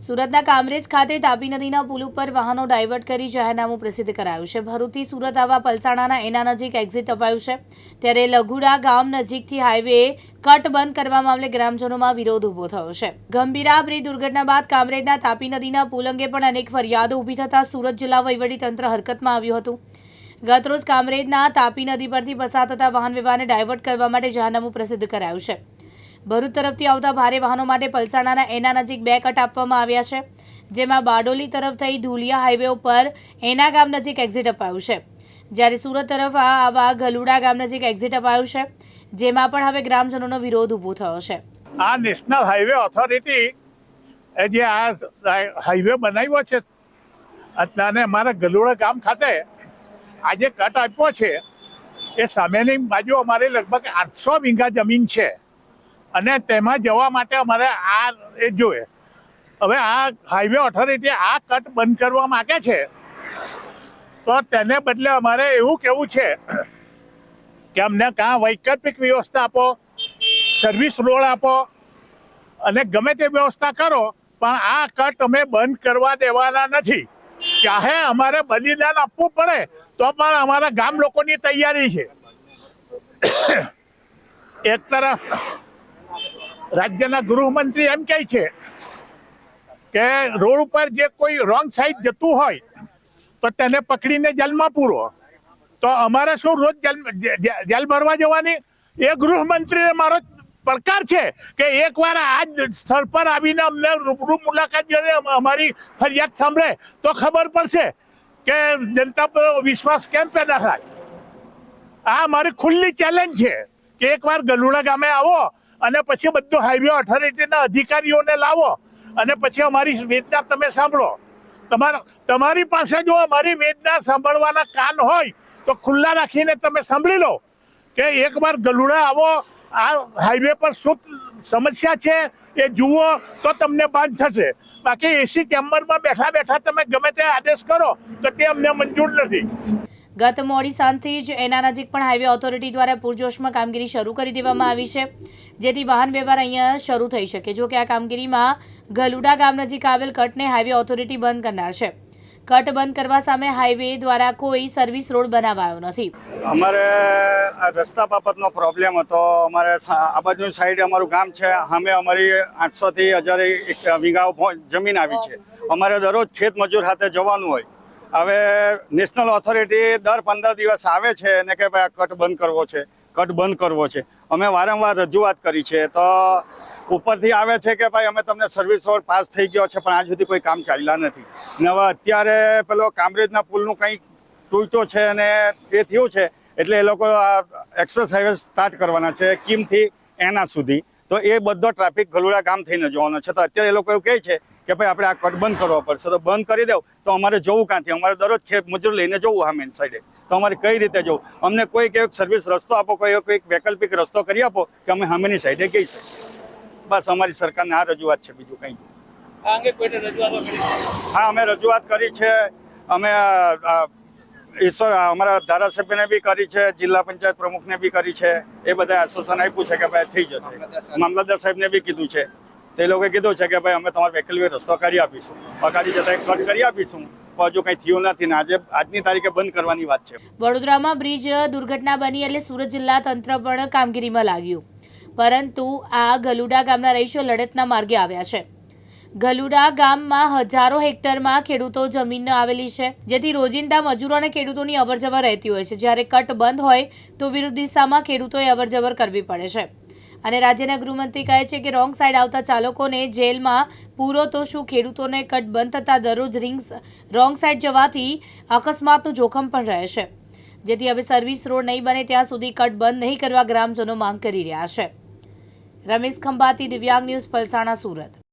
સુરતના કામરેજ ખાતે તાપી નદીના પુલ ઉપર વાહનો ડાયવર્ટ કરી જાહેરનામું પ્રસિદ્ધ કરાયું છે। ભરૂચથી સુરત આવવા પલસાણાના એના નજીક એક્ઝિટ અપાયું છે, ત્યારે લઘુડા ગામ નજીકથી હાઈવે કટ બંધ કરવા મામલે ગ્રામજનોમાં વિરોધ ઊભો થયો છે। ગંભીરા બ્રિજ દુર્ઘટના બાદ કામરેજના તાપી નદીના પુલ અંગે પણ અનેક ફરિયાદો ઊભી થતા સુરત જિલ્લા વહીવટીતંત્ર હરકતમાં આવ્યું હતું। ગતરોજ કામરેજના તાપી નદી પરથી પસાર થતા વાહન વ્યવહારને ડાયવર્ટ કરવા માટે જાહેરનામું પ્રસિદ્ધ કરાયું છે। ભરૂચ તરફથી આવતા ભારે વાહનો માટે પલસાણાના એના નજીક 2 કટ આપવામાં આવ્યા છે, જેમાં બારડોલી તરફ થઈ ધુલિયા હાઈવે ઉપર એના ગામ નજીક એક્ઝિટ અપાયું છે, જ્યારે સુરત તરફ આવવા ગલુડા ગામ નજીક એક્ઝિટ અપાયું છે, જેમાં પણ હવે ગ્રામજનોનો વિરોધ ઊભો થયો છે। આ નેશનલ હાઈવે ઓથોરિટી જે આ હાઈવે બનાવ્યો છે અને અમારા ગલુડા ગામ ખાતે આજે કટ આપ્યો છે, એ સામેની બાજુ અમારી લગભગ 800 વીઘા જમીન છે અને તેમાં જવા માટે અમારે આ એ જોઈએ। હવે આ હાઈવે ઓથોરિટી આ કટ બંધ કરવા માંગે છે, તો તેને બદલે અમારે એવું કહેવું છે કે અમને કાં વૈકલ્પિક વ્યવસ્થા આપો, સર્વિસ રોડ આપો અને ગમે તે વ્યવસ્થા કરો, પણ આ કટ અમે બંધ કરવા દેવાના નથી। ચાહે અમારે બલિદાન આપવું પડે તો પણ અમારા ગામ લોકોની તૈયારી છે। એક તરફ રાજ્યના ગૃહમંત્રી એમ કહે છે કે રોડ ઉપર જે કોઈ રોંગ સાઈડ જતું હોય તો તેને પકડીને જેલમાં પૂરો, તો અમારે શું રોજ જેલ ભરવા જવાની? એ ગૃહમંત્રીને મારો પડકાર છે કે એકવાર આ જ સ્થળ પર આવીને અમને રૂબરૂ મુલાકાત લઈને અમારી ફરિયાદ સાંભળે તો ખબર પડશે કે જનતા પર વિશ્વાસ કેમ પેદા થાય। આ મારી ખુલ્લી ચેલેન્જ છે કે એકવાર ગલુડા ગામે આવો અને પછી બધું હાઈવે ઓથોરિટીના અધિકારીઓને લાવો અને પછી અમારી વેદના તમે સાંભળો। તમારી પાસે જો અમારી વેદના સાંભળવાના કાન હોય તો ખુલ્લા રાખીને તમે સાંભળી લો કે એકવાર ગલુડા આવો, આ હાઈવે પર શું સમસ્યા છે એ જુઓ તો તમને ભાન થશે। બાકી એસી ચેમ્બરમાં બેઠા બેઠા તમે ગમે તે આદેશ કરો તો તે અમને મંજૂર નથી। ગત મોડી સાંજથી જ એના નજીક પણ હાઈવે ઓથોરિટી દ્વારા પૂરજોશમાં કામગીરી શરૂ કરી દેવામાં આવી છે, જેથી વાહન વ્યવહાર અહીંયા શરૂ થઈ શકે। જો કે આ કામગીરીમાં ગલુડા ગામ નજીક આવેલ કટને હાઈવે ઓથોરિટી બંધ કરનાર છે। કટ બંધ કરવા સામે હાઈવે દ્વારા કોઈ સર્વિસ રોડ બનાવાયો નથી। અમારે આ રસ્તા બાબતનો પ્રોબ્લેમ હતો। અમારે આ બાજુ સાઈડ અમારું ગામ છે, સામે અમારી 800 થી 1000 વીઘા જમીન આવી છે। અમારે દરરોજ ખેત મજૂર સાથે જવાનું હોય। હવે નેશનલ ઓથોરિટી દર 15 દિવસ આવે છે અને કે ભાઈ આ કટ બંધ કરવો છે, કટ બંધ કરવો છે। અમે વારંવાર રજૂઆત કરી છે, તો ઉપરથી આવે છે કે ભાઈ અમે તમને સર્વિસ રોડ પાસ થઈ ગયો છે, પણ આજ સુધી કોઈ કામ ચાલ્યા નથી। ને હવે અત્યારે પેલો કામરેજના પુલનું કંઈક તૂટ્યો છે અને એ થયું છે, એટલે એ લોકો એક્સપ્રેસ હાઈવે સ્ટાર્ટ કરવાના છે કીમથી એના સુધી, તો એ બધો ટ્રાફિક ગલુડા ગામ થઈને જવાનો છે। તો અત્યારે એ લોકો એવું કહે છે કે ભાઈ આપણે આ કટ બંધ કરવો પડશે, તો બંધ કરી દઉં તો અમારે જવું ક્યાંથી? અમારે દરરોજ ખેત મજૂર લઈને જવું સામેની સાઈડે, તો અમારે કઈ રીતે જવું? અમને કોઈક એક સર્વિસ રસ્તો આપો, કોઈક વૈકલ્પિક રસ્તો કરી આપો કે અમે સામેની સાઈડે જઈ શકીએ। બસ અમારી સરકારને આ રજૂઆત છે, બીજું કંઈ નહીં। આ અંગે કોઈને રજૂઆતો કરી? હા, અમે રજૂઆત કરી છે। અમે અમારા ધારાસભ્યને બી કરી છે, જિલ્લા પંચાયત પ્રમુખને બી કરી છે, એ બધા આશ્વાસન આપ્યું છે કે ભાઈ થઈ જશે। મામલતદાર સાહેબને બી કીધું છે, તે લોકોએ કીધું છે કે ભાઈ અમે તમારો વૈકલ્પિક રસ્તો કરી આપીશું, પગાડી જતા કટ કરી આપીશું, હજુ કંઈ થયું નથી ને આજની તારીખે બંધ કરવાની વાત છે। વડોદરામાં બ્રિજ દુર્ઘટના બની એટલે સુરત જિલ્લા તંત્ર પણ કામગીરીમાં લાગ્યું, પરંતુ આ ગલુડા ગામના રહીશો લડતના માર્ગે આવ્યા છે। ગલુડા ગામમાં હજારો હેક્ટરમાં ખેડૂતો જમીન આવેલી છે, જેથી રોજિંદા મજૂરો અને ખેડૂતોની અવરજવર રહેતી હોય છે। જ્યારે કટ બંધ હોય તો વિરુદ્ધ દિશામાં ખેડૂતોએ અવરજવર કરવી પડે છે, અને રાજ્યના ગૃહમંત્રી કહે છે કે રોંગ સાઈડ આવતા ચાલકોને જેલમાં પૂરો, તો શું ખેડૂતોને કટ બંધ થતાં દરરોજ રોંગ સાઈડ જવાથી અકસ્માતનું જોખમ પણ રહે છે, જેથી હવે સર્વિસ રોડ નહીં બને ત્યાં સુધી કટ બંધ નહીં કરવા ગ્રામજનો માંગ કરી રહ્યા છે। રમેશ ખંભાતી, દિવ્યાંગ ન્યૂઝ, પલસાણા, સુરત।